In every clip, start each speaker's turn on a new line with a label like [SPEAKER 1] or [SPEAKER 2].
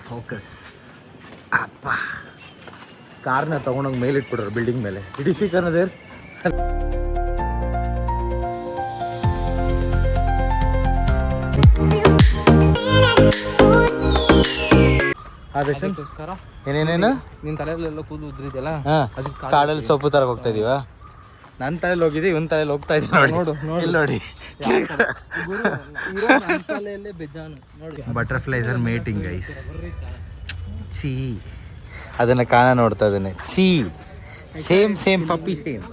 [SPEAKER 1] Focus ಅಪ್ಪ ಕಾರ್ನ ತೊಗೊಂಡೋಗಿ ಮೇಲೆ ಇಟ್ಬಿಡ್ರು ಬಿಲ್ಡಿಂಗ್ ಮೇಲೆ ಇಡಿಫಿಕ್ ಅನ್ನೋದೇರ್ ಏನೇನೇನು
[SPEAKER 2] ನಿನ್ ತಲೆಯಲ್ಲೆಲ್ಲ ಕೂದಲು ಉದ್ರಿದೆಯಲ್ಲ
[SPEAKER 1] ಕಾಡಲ್ಲಿ ಸೊಪ್ಪು ತರಕ್ಕೆ ಹೋಗ್ತಾ ಇದೀವ. ನನ್ನ ತಲೆಯಲ್ಲಿ ಹೋಗಿದ್ದೆ, ಇವನ್ ತಲೆಯಲ್ಲಿ ಹೋಗ್ತಾ ಇದೀವಿ. ನೋಡು ಇಲ್ಲಿ ನೋಡಿ, ಬಟರ್ಫ್ಲೈಸ್ ಆರ್ ಮೇಟಿಂಗ್ ಗೈಸ್. ಚೀ ಅದನ್ನ ಕಾಣ ನೋಡ್ತಾ ಇದ್ದಾನೆ. ಚೀ same puppy same.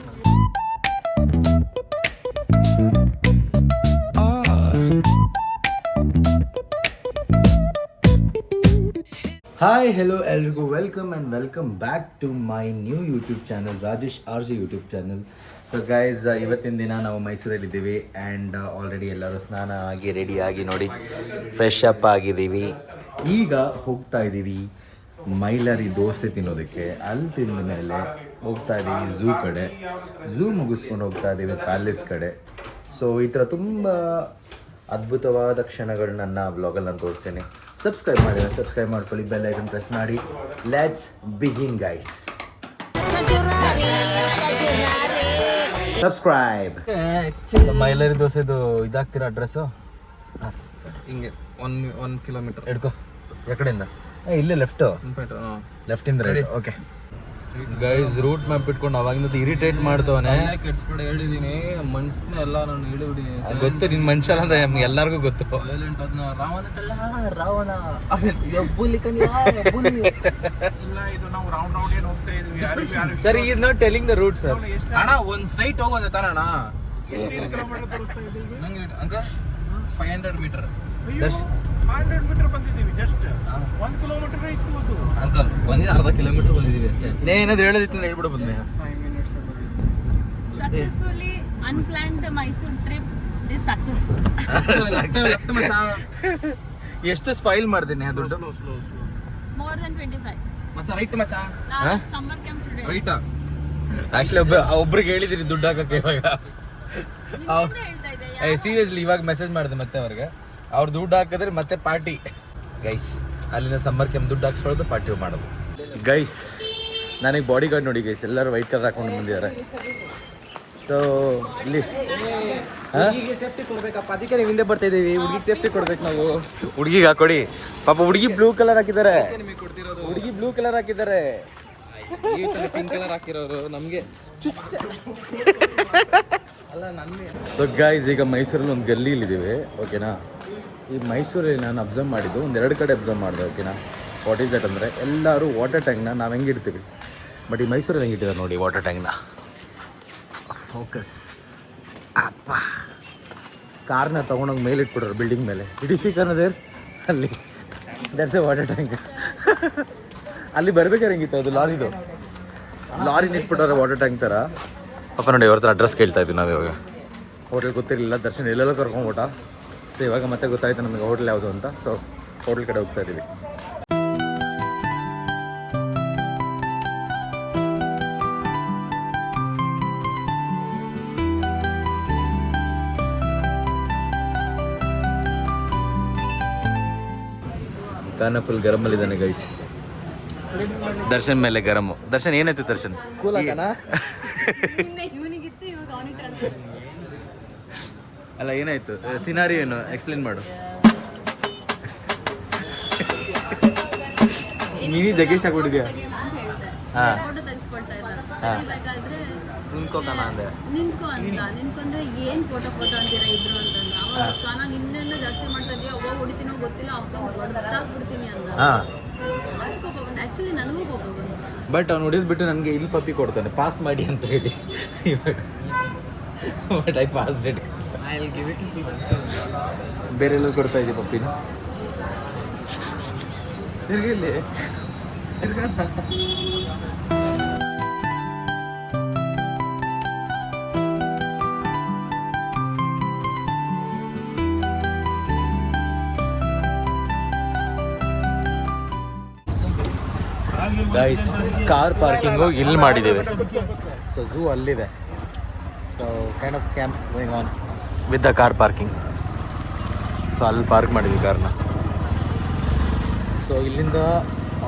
[SPEAKER 1] Hi hello ಎಲ್ರಿಗೂ welcome back to my new YouTube channel, Rajesh RJ YouTube channel. So guys, ಇವತ್ತಿನ ದಿನ ನಾವು ಮೈಸೂರಲ್ಲಿದ್ದೀವಿ ಆ್ಯಂಡ್ ಆಲ್ರೆಡಿ ಎಲ್ಲರೂ ಸ್ನಾನ ಆಗಿ ರೆಡಿಯಾಗಿ ನೋಡಿ ಫ್ರೆಶ್ ಅಪ್ ಆಗಿದ್ದೀವಿ. ಈಗ ಹೋಗ್ತಾ ಇದ್ದೀವಿ ಮೈಲಾರಿ ದೋಸೆ ತಿನ್ನೋದಕ್ಕೆ. ಅಲ್ಲಿ ತಿಂದ ಮೇಲೆ ಹೋಗ್ತಾ ಇದ್ದೀವಿ ಝೂ ಕಡೆ. ಝೂ ಮುಗಿಸ್ಕೊಂಡು ಹೋಗ್ತಾ ಇದ್ದೀವಿ ಪ್ಯಾಲೇಸ್ ಕಡೆ. ಸೊ ಈ ಥರ ತುಂಬ ಅದ್ಭುತವಾದ ಕ್ಷಣಗಳು ನನ್ನ ಬ್ಲಾಗಲ್ಲಿ ನಾನು ತೋರಿಸ್ತೇನೆ. ಸಬ್ಸ್ಕ್ರೈಬ್ ಮಾಡ್ಕೊಳ್ಳಿ, ಬೆಲ್ ಐಕನ್ ಪ್ರೆಸ್ ಮಾಡಿ. Let's begin guys. Subscribe. Mylari ದೋಸೆದು ಇದಾಗ್ತೀರಾ ಅಡ್ರೆಸ್ಸು?
[SPEAKER 2] ಹಿಂಗೆ 1 ಕಿಲೋಮೀಟರ್
[SPEAKER 1] ಹಿಡ್ಕೊ. ಎಕಡೆಯಿಂದ? ಇಲ್ಲೇ ಲೆಫ್ಟಿಂದ right. Okay guys, route map ಇಟ್ಕೊಂಡು ಅವಾಗಿಂದ ಇರಿಟೇಟ್ ಮಾಡ್ತವನೆ.
[SPEAKER 2] ಕೆಡ್ಸ್ಬಿಡ ಹೇಳಿದೀನಿ, ಮನ್ಸನ್ನ ಎಲ್ಲ ನಾನು ಹೇಳಿಬಿಡಿ.
[SPEAKER 1] ಗೊತ್ತು ನಿನ್ ಮನುಷ್ಯ ಅಂತ ಎಲ್ಲರಿಗೂ ಗೊತ್ತು.
[SPEAKER 2] Ravana
[SPEAKER 1] sir, is not telling the route sir.
[SPEAKER 2] ಅಣ್ಣ ಒಂದ್ ಸ್ಟ್ರೈಟ್ ಹೋಗೋದ ತಾನಣ್ಣ. ನಂಗೆ ಅಂಕ 500 ಮೀಟರ್
[SPEAKER 3] 500 ಮೀಟರ್ ಬಂದಿದ್ದೀವಿ. ಜಸ್ಟ್ 1 ಕಿಲೋಮೀಟರ್ ಇತ್ತು ಅದು.
[SPEAKER 2] ಅಂಕಲ್ ಒಂದೇ ಅರ್ಧ ಕಿಲೋಮೀಟರ್ ಬಂದಿದ್ದೀವಿ ಅಷ್ಟೇ.
[SPEAKER 1] ಏನಾದ್ರು ಹೇಳೋದಿತ್ತು ಹೇಳ್ಬಿಡು ಬಂದೆ.
[SPEAKER 2] 5 minutes
[SPEAKER 4] Successfully unplanned Mysore trip is successful.
[SPEAKER 1] ಎಷ್ಟು ಸ್ಪೈಲ್ ಮಾಡ್ತೀನಿ ಆ ದುಡ್ಡು?
[SPEAKER 4] More than 25.
[SPEAKER 2] ಮಚ್ಚ ರೈಟ್ ಮಚ್ಚ
[SPEAKER 4] Summer camp students.
[SPEAKER 2] Right.
[SPEAKER 1] Actually ಒಬ್ರಿಗೆ ಹೇಳಿದಿರಿ ದುಡ್ಡು ಹಾಕಕ್ಕೆ. ಇವಾಗ
[SPEAKER 4] ಹೇಳ್ತಾ ಇದ್ದೆ.
[SPEAKER 1] ಸೀರಿಯಸ್ಲಿ ಇವಾಗ ಮೆಸೇಜ್ ಮಾಡಿದೆ ಮತ್ತೆ ಅವ್ರಿಗೆ. ಅವ್ರು ದುಡ್ಡು ಹಾಕಿದ್ರೆ ಮತ್ತೆ ಪಾರ್ಟಿ ಗೈಸ್. ಅಲ್ಲಿಂದ ಸಮ್ಮರ್ ಕ್ಯಾಂಪ್ ದುಡ್ಡು ಹಾಕ್ಸ್ಕೊಳ್ಳೋದು, ಪಾರ್ಟಿ ಮಾಡೋದು ಗೈಸ್. ನನಗೆ ಬಾಡಿ ಗಾರ್ಡ್ ನೋಡಿ ಗೈಸ್, ಎಲ್ಲರೂ ವೈಟ್ ಕಲರ್ ಹಾಕೊಂಡು ಬಂದಿದ್ದಾರೆ. ಸೊ ಇಲ್ಲಿ
[SPEAKER 2] ಹುಡುಗಿಗೆ ಸೇಫ್ಟಿ ಕೊಡ್ಬೇಕಪ್ಪ, ಅದಕ್ಕೆ ನೀವು ಹಿಂದೆ ಬರ್ತಾ ಇದೀವಿ. ಹುಡುಗಿಗೆ ಸೇಫ್ಟಿ ಕೊಡ್ಬೇಕು ನಾವು.
[SPEAKER 1] ಹುಡುಗಿಗೆ ಹಾಕೊಡಿ ಪಾಪ. ಹುಡುಗಿ ಬ್ಲೂ ಕಲರ್ ಹಾಕಿದ್ದಾರೆ.
[SPEAKER 2] ನಿಮಗೆ ಕೊಡ್ತಿರೋದು
[SPEAKER 1] ಹುಡುಗಿ ಬ್ಲೂ ಕಲರ್ ಹಾಕಿದ್ದಾರೆ.
[SPEAKER 2] ಪಿಂಕ್ ಕಲರ್ ಹಾಕಿರೋರು ನಮಗೆ ಅಲ್ಲ ನನಗೆ.
[SPEAKER 1] ಸೊ ಗೈಸ್, ಈಗ ಮೈಸೂರಲ್ಲಿ ಒಂದು ಗಲ್ಲಿಲಿದ್ದೀವಿ, ಓಕೆನಾ. ಈ ಮೈಸೂರಲ್ಲಿ ನಾನು ಅಬ್ಸರ್ವ್ ಮಾಡಿದ್ದು ಒಂದೆರಡು ಕಡೆ ಅಬ್ಸರ್ವ್ ಮಾಡಿದೆ, ಓಕೆನಾ. ವಾಟ್ ಈಸ್ ದಟ್ ಅಂದರೆ, ಎಲ್ಲರೂ ವಾಟರ್ ಟ್ಯಾಂಕ್ನ ನಾವು ಹೆಂಗೆ ಇಡ್ತೀವಿ, ಬಟ್ ಈ ಮೈಸೂರಲ್ಲಿ ಹೆಂಗೆ ಇಟ್ಟಿದ್ದಾರೆ ನೋಡಿ ವಾಟರ್ ಟ್ಯಾಂಕ್ನ. ಫೋಕಸ್ ಅಪ್ಪ ಕಾರ್ನ ತೊಗೊಂಡೋಗಿ ಮೇಲೆ ಇಟ್ಬಿಡ್ರು ಬಿಲ್ಡಿಂಗ್ ಮೇಲೆ. ಇಡಿಫಿಕ್ ಅನ್ನೋದೇರ್ ಅಲ್ಲಿ ದಟ್ಸ್ ಎ ವಾಟರ್ ಟ್ಯಾಂಕ್. ಅಲ್ಲಿ ಬರ್ಬೇಕಾದ್ರೆ ಹೆಂಗಿತ್ತು ಅದು ಲಾರಿನ ಇಟ್ಬಿಟ್ಟವ್ರೆ ವಾಟರ್ ಟ್ಯಾಂಕ್ ಥರ. ಪಾಪ ನೋಡಿ, ಅವ್ರ ಹತ್ರ ಅಡ್ರೆಸ್ ಕೇಳ್ತಾ ಇದ್ವಿ ನಾವು. ಇವಾಗ ಹೋಟೆಲ್ ಗೊತ್ತಿರಲಿಲ್ಲ, ದರ್ಶನ್ ಎಲ್ಲೆಲ್ಲ ಕರ್ಕೊಂಡ್ಬಿಟ್ಟ. ಸೊ ಇವಾಗ ಮತ್ತೆ ಗೊತ್ತಾಯ್ತು ನಮಗೆ ಹೋಟೆಲ್ ಯಾವುದು ಅಂತ. ಸೊ ಹೋಟೆಲ್ ಕಡೆ ಹೋಗ್ತಾ ಇದ್ದೀವಿ. Kana full ಗರಮಲ್ಲಿದ್ದಾನೆ guys. ದರ್ಶನ್ ಮೇಲೆ ಗರಮು. ದರ್ಶನ್ ಏನಾಯ್ತು ದರ್ಶನ್?
[SPEAKER 2] ಕೂಲ್ ಹಾಕನಾ?
[SPEAKER 4] ಇವನಿಗಿತ್ತು, ಇವಾಗ ಅವನಿಗೆ ಟ್ರಾನ್ಸ್ಫರ್.
[SPEAKER 1] ಅಲ್ಲ ಏನಾಯ್ತು ಸಿನಾರಿ ಏನು ಎಕ್ಸ್ಪ್ಲೇನ್ ಮಾಡು. ನೀನು ಜಗೇಶ್ ಆಗ್ಬಿಟ್ಟಿದ್ಯಾ?
[SPEAKER 4] ಫೋಟೋ ತೆಗಿಸ್ಕೊಳ್ತಾ ಇದ್ದಾರೆ. ಬೇಕಾದ್ರೆ
[SPEAKER 2] ನಿಂತ್ಕೋಕಣ ಅಂದೆ.
[SPEAKER 4] ನಿಂತ್ಕೊಂಡ್ರೆ ಏನ್ ಫೋಟೋ ಅಂತೀರಾ ಇದ್ರು ಅಂತಂದ್ರೆ, ಅವಾಗ ಕಾನ ನಿನ್ನೆಲ್ಲ ಜಾಸ್ತಿ ಮಾಡ್ತಾ ಇದೀಯ, ಅವಾಗ ಹೊಡಿತೀನೋ ಗೊತ್ತಿಲ್ಲ, ಹೊಡ್ತಾಕ್ಬಿಡ್ತೀನಿ ಅಂದ. ಕೋಪ ಬಂದು, ಆಕ್ಚುಲಿ ನನಗೂ ಕೋಪ ಬಂದು.
[SPEAKER 1] ಬಟ್ ಅವ್ನು ಹೊಡಿದ್ಬಿಟ್ಟು ನನಗೆ ಇಲ್ಲಿ ಪಪ್ಪಿ ಕೊಡ್ತಾನೆ, ಪಾಸ್ ಮಾಡಿ ಅಂತ ಹೇಳಿ. ಇವಾಗ ಬಟ್ ಐ ಪಾಸ್ ಇಟ್. ಬೇರೆ ಎಲ್ಲರೂ ಕೊಡ್ತಾ ಇದ್ದೀವಿ ಪಪ್ಪಿನ. ತಿರ್ಗಿಲ್ಲಿ ಗೈಸ್, ಕಾರ್ ಪಾರ್ಕಿಂಗು ಇಲ್ಲಿ ಮಾಡಿದ್ದೇವೆ. ಸೊ ಝೂ ಅಲ್ಲಿದೆ. So kind of scam going on with the car parking. So ಅಲ್ಲಿ ಪಾರ್ಕ್ ಮಾಡಿದ್ವಿ ಕಾರ್ನ. ಸೊ ಇಲ್ಲಿಂದ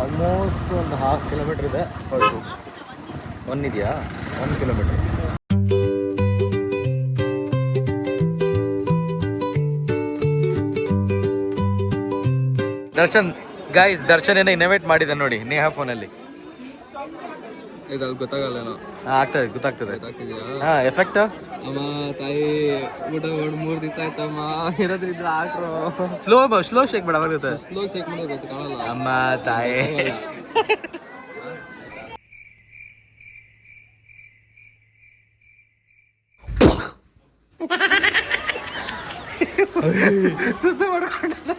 [SPEAKER 1] ಆಲ್ಮೋಸ್ಟ್ ಒಂದು 1/2 ಕಿಲೋಮೀಟ್ರ್ ಇದೆ ಫಸ್ಟು. 1 ಇದೆಯಾ? 1 ಕಿಲೋಮೀಟ್ರ್. ದರ್ಶನ್ ಗೈಸ್, ದರ್ಶನ್ ಏನೋ ಇನೋವೇಟ್ ಮಾಡಿದೆ ನೋಡಿ ನೇಹಾ ಫೋನಲ್ಲಿ.
[SPEAKER 2] ಇದು ಗೊತ್ತಾಗಲ್ಲ
[SPEAKER 1] ಆಗ್ತದೆ, ಗೊತ್ತಾಗ್ತದೆ. ಹಾಂ, ಎಫೆಕ್ಟ್.
[SPEAKER 2] ಅಮ್ಮ ತಾಯಿ ಊಟ ಮಾಡಿ 3 ದಿವಸ ಆಯ್ತಮ್ಮ, ಇರೋದ್ರಿದ್ರೆ ಹಾಕ್ರು.
[SPEAKER 1] ಸ್ಲೋ ಶೇಕ್ ಬೇಡ, ಬರುತ್ತೆ.
[SPEAKER 2] ಸ್ಲೋ ಶೇಕ್ ಮಾಡೋದು ಗೊತ್ತು ಕಾಣಲ್ಲ.
[SPEAKER 1] ಅಮ್ಮ ತಾಯಿ. ಸುಸ್ಸು ಮಾಡ್ಕೊಂಡಿದ್ದೀರಾ?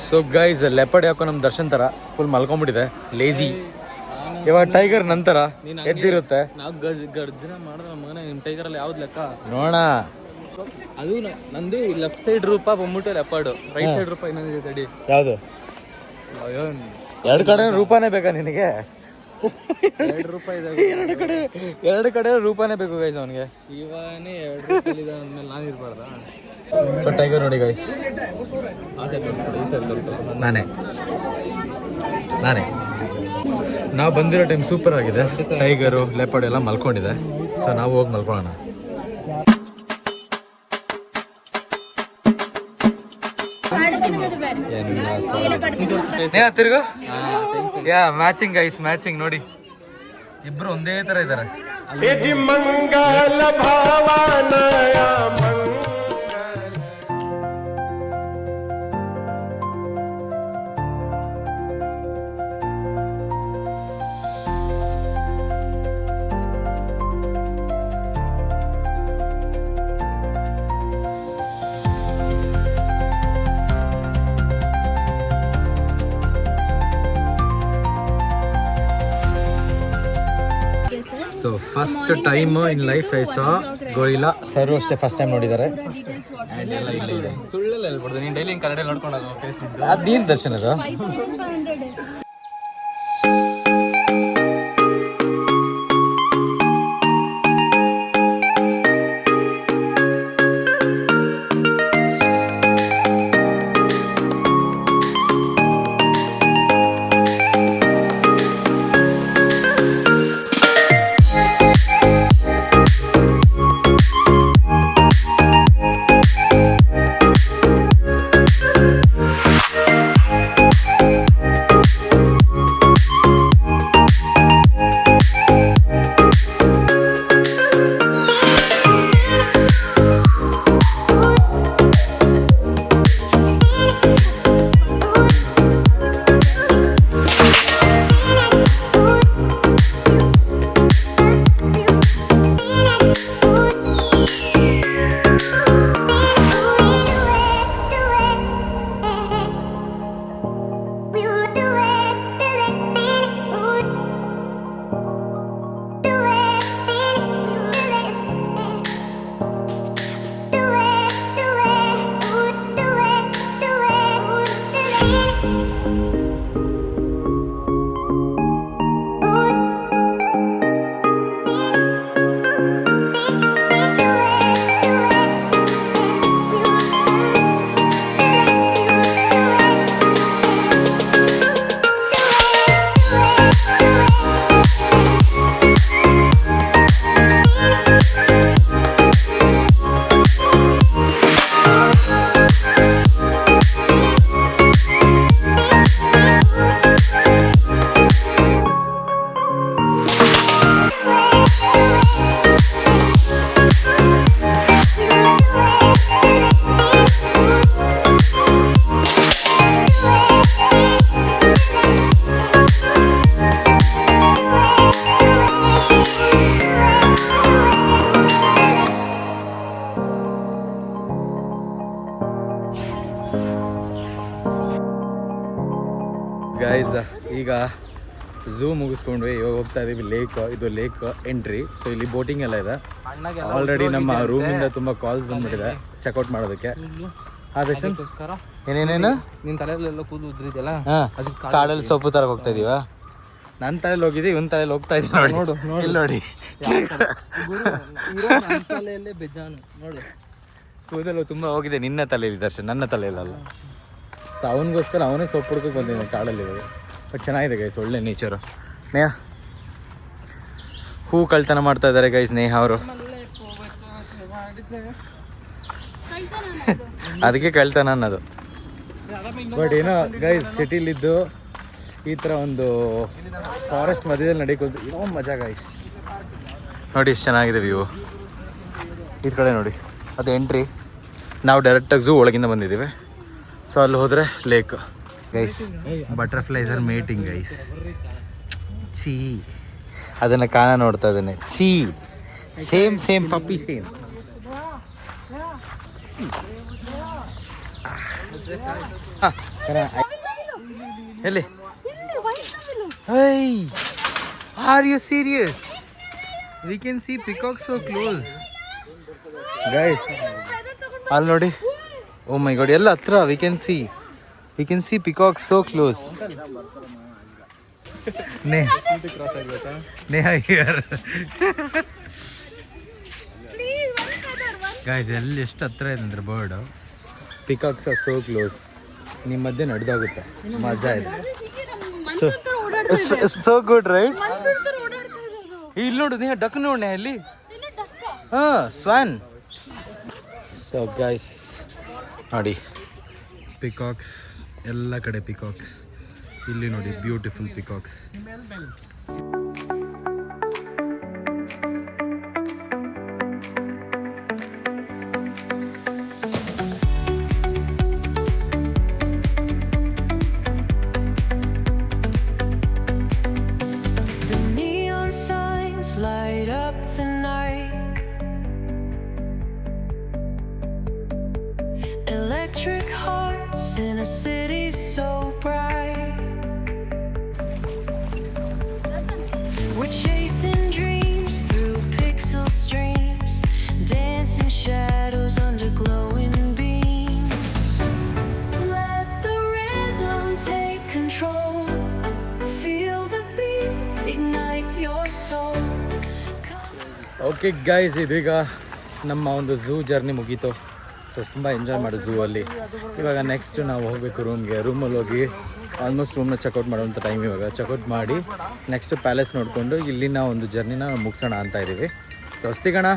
[SPEAKER 1] ಸೊ ಗೈಸ್, ಲೆಪರ್ಡ್ ಯಾಕೋ ನಮ್ಮ ದರ್ಶನ್ ಥರ ಫುಲ್ ಮಲ್ಕೊಂಡ್ಬಿಟ್ಟಿದೆ, ಲೇಜಿ. ಇವಾಗ ಟೈಗರ್ ನಂತರ ಎದ್ದಿರುತ್ತೆ.
[SPEAKER 2] ನಾವು ಗರ್ಜನ ಮಾಡಿದ್ರೆ ಮಗನ ನಿಮ್ಮ ಟೈಗರಲ್ಲಿ ಯಾವ್ದು ಲೆಕ್ಕ
[SPEAKER 1] ನೋಡೋಣ.
[SPEAKER 2] ಅದು ನಂದು ಲೆಫ್ಟ್ ಸೈಡ್ ರೂಪ ಬಂದ್ಬಿಟ್ಟು ಲೆಪರ್ಡು, ರೈಟ್ ಸೈಡ್ ರೂಪ ಇನ್ನೊಂದಿದೆ ತಡಿ.
[SPEAKER 1] ಯಾವುದು? ಎರಡು ಕಡೆ ರೂಪಾನೇ ಬೇಕಾ ನಿನಗೆ?
[SPEAKER 2] 2 ರೂಪಾಯಿ ಇದೆ.
[SPEAKER 1] ಎರಡು ಕಡೆ ರೂಪಾನೇ ಬೇಕು ಗೈಸ್ ಅವನಿಗೆ.
[SPEAKER 2] ಶಿವನೇ 2 ರೂಪಾಯಿ ಇದೆ ಅಂದ್ಮೇಲೆ ನಾನು ಇರ್ಬಾರ್ದಾ?
[SPEAKER 1] ಸೊ ಟೈಗರ್ ನೋಡಿ ಗೈಸ್,
[SPEAKER 2] ಆ ಸೈಡ್ ತೋರಿಸ್ಕೊಡಿ, ಈ ಸೈಡ್ ತೋರಿಸ್ಕೊಡಿ.
[SPEAKER 1] ನಾನೇ ನಾವು ಬಂದಿರೋ ಟೈಮ್ ಸೂಪರ್ ಆಗಿದೆ. ಟೈಗರು, ಲೆಪರ್ಡ್ ಎಲ್ಲ ಮಲ್ಕೊಂಡಿದೆ. ಸೊ ನಾವು ಹೋಗಿ ಮಲ್ಕೊಳ್ಳೋಣ. ತಿರ್ಗು. ಯಾ ಮ್ಯಾಚಿಂಗ್ ಗೈಸ್, ಮ್ಯಾಚಿಂಗ್ ನೋಡಿ, ಇಬ್ರು ಒಂದೇ ತರ ಇದ್ದಾರೆ.
[SPEAKER 3] ಮಂಗಲ ಭಾವನಯ
[SPEAKER 1] so first time in life I saw gorilla. Sir ಅಷ್ಟೇ ಫಸ್ಟ್ ಟೈಮ್ ನೋಡಿದ್ದಾರೆ. ಆ್ಯಂಡ್ ಎಲ್ಲ ಇಲ್ಲೇ ಇದೆ.
[SPEAKER 2] ಸುಳ್ಳೆಲ್ಲ ಹೇಳ್ಬಿಡ್ದು, ನೀನು ಡೈಲಿ ಕನ್ನಡ ನೋಡ್ಕೊಳೋದು ಫೇಸ್ ನಿಂದು.
[SPEAKER 1] ಅದೇನು ದರ್ಶನ್ ಅದು? ಗೈಸ್ ಈಗ ಝೂ ಮುಗಿಸ್ಕೊಂಡ್ವಿ, ಇವಾಗ ಹೋಗ್ತಾ ಇದೀವಿ ಲೇಕ್. ಇದು ಲೇಕ್ ಎಂಟ್ರಿ. ಸೊ ಇಲ್ಲಿ ಬೋಟಿಂಗ್ ಎಲ್ಲ ಇದೆ. ಆಲ್ರೆಡಿ ನಮ್ಮ ರೂಮಿಂದ ತುಂಬ ಕಾಲ್ಸ್ ಬಂದ್ಬಿಟ್ಟಿದೆ ಚೆಕ್ಔಟ್ ಮಾಡೋದಕ್ಕೆ. ದರ್ಶನ್
[SPEAKER 2] ಅದಕ್ಕೋಸ್ಕರ
[SPEAKER 1] ಏನೇನೇನು
[SPEAKER 2] ನಿನ್ನ ತಲೆಯಲ್ಲೆಲ್ಲ ಕೂದಲು ಉದ್ರಿದೆಯಲ್ಲ
[SPEAKER 1] ಹಾಂ
[SPEAKER 2] ಅದಕ್ಕೆ
[SPEAKER 1] ಕಾಡಲ್ಲಿ ಸೊಪ್ಪು ತರಕ್ಕೆ ಹೋಗ್ತಾ ಇದೀವಾ? ನನ್ನ ತಲೆಯಲ್ಲಿ ಹೋಗಿದೆ, ಇವನ್ ತಲೆಯಲ್ಲಿ ಹೋಗ್ತಾ ಇದೀವಿ ನೋಡಿ.
[SPEAKER 2] ನೋಡು
[SPEAKER 1] ಇಲ್ಲಿ ನೋಡಿ
[SPEAKER 2] ತಲೆಯಲ್ಲೇ ಬೆಜ್ಜಾನು ನೋಡು.
[SPEAKER 1] ಕೂದಲು ತುಂಬ ಹೋಗಿದೆ ನಿನ್ನ ತಲೆಯಲ್ಲಿ ದರ್ಶನ್, ನನ್ನ ತಲೆಯಲ್ಲಲ್ಲ. ಸೊ ಅವನಿಗೋಸ್ಕರ ಅವನೇ ಸೊಪ್ಪು ಹುಡ್ಕೋಕೆ ಬಂದಿದ್ದಾನೆ ಕಾಡಲ್ಲಿ. ಬಟ್ ಚೆನ್ನಾಗಿದೆ ಗೈಸ್, ಒಳ್ಳೆ ನೇಚರು. ನೇಹ ಹೂ ಕಳ್ತನ ಮಾಡ್ತಾ ಇದ್ದಾರೆ ಗೈಸ್ ನೇಹ ಅವರು. ಅದಕ್ಕೆ ಕಳ್ತನ ಅನ್ನೋದು. ಬಟ್ ಏನೋ ಗೈಸ್ ಸಿಟಿಲಿದ್ದು ಈ ಥರ ಒಂದು ಫಾರೆಸ್ಟ್ ಮಧ್ಯದಲ್ಲಿ ನಡೀಕೋದು ಏನೋ ಮಜಾ ಗೈಸ್. ನೋಡಿ ಎಷ್ಟು ಚೆನ್ನಾಗಿದೆ ವ್ಯೂ. ಈ ಕಡೆ ನೋಡಿ ಅದು ಎಂಟ್ರಿ. ನಾವು ಡೈರೆಕ್ಟಾಗಿ ಝೂ ಒಳಗಿಂದ ಬಂದಿದ್ದೀವಿ. ಸೊ ಅಲ್ಲಿ ಹೋದರೆ lake guys. Butterflies are mating guys. ಚೀ ಅದನ್ನು ಕಾಣ ನೋಡ್ತಾ ಇದ್ದಾನೆ. ಚೀ ಸೇಮ್ ಪಪ್ಪಿ ಸೇಮ್. ಎಲ್ಲಿ? Are you serious? We can see peacock so close guys. ಅಲ್ಲಿ ನೋಡಿ, ಓ ಮೈ ಗಾಡ್, ಎಲ್ಲ ಹತ್ರ. We can see peacock so close. Neha here guys. ಎಲ್ಲಿ ಎಷ್ಟು ಹತ್ರ ಇದೆ ಅಂದರೆ bird. Peacocks are so close. ನಿಮ್ಮ ಮಧ್ಯೆ ನಡೆದಾಗುತ್ತೆ, ಮಜಾ ಇದೆ. So good right? ಇಲ್ಲಿ ನೋಡು ನೇಹ, ಡಕ್ ನೋಡ್ನೆ ಅಲ್ಲಿ. ಹಾಂ, ಸ್ವಾನ್. ಸೊ ಗೈಸ್ ನೋಡಿ ಪಿಕಾಕ್ಸ್, ಎಲ್ಲ ಕಡೆ ಪಿಕಾಕ್ಸ್. ಇಲ್ಲಿ ನೋಡಿ beautiful peacocks.
[SPEAKER 5] Light up the night. Electric hearts in a city so bright. We're chasing dreams through pixel streams, dancing shadows under glowing beams. Let the rhythm take control. Feel the beat, ignite your soul.
[SPEAKER 1] Okay guys, ಇದೀಗ ನಮ್ಮ ಒಂದು zoo journey ಮುಗೀತು. So ತುಂಬ enjoy ಮಾಡೋದು zoo ಅಲ್ಲಿ. ಇವಾಗ next ನಾವು ಹೋಗಬೇಕು ರೂಮ್ಗೆ. ರೂಮಲ್ಲಿ ಹೋಗಿ ಆಲ್ಮೋಸ್ಟ್ ರೂಮ್ನ ಚೆಕ್ಔಟ್ ಮಾಡೋವಂಥ ಟೈಮ್ ಇವಾಗ. ಚೆಕ್ಔಟ್ ಮಾಡಿ ನೆಕ್ಸ್ಟ್ ಪ್ಯಾಲೇಸ್ ನೋಡಿಕೊಂಡು ಇಲ್ಲಿನ ಒಂದು ಜರ್ನಿನ ಮುಗಿಸೋಣ ಅಂತ ಇದ್ದೀವಿ. ಸೊ ಸಿಗೋಣ.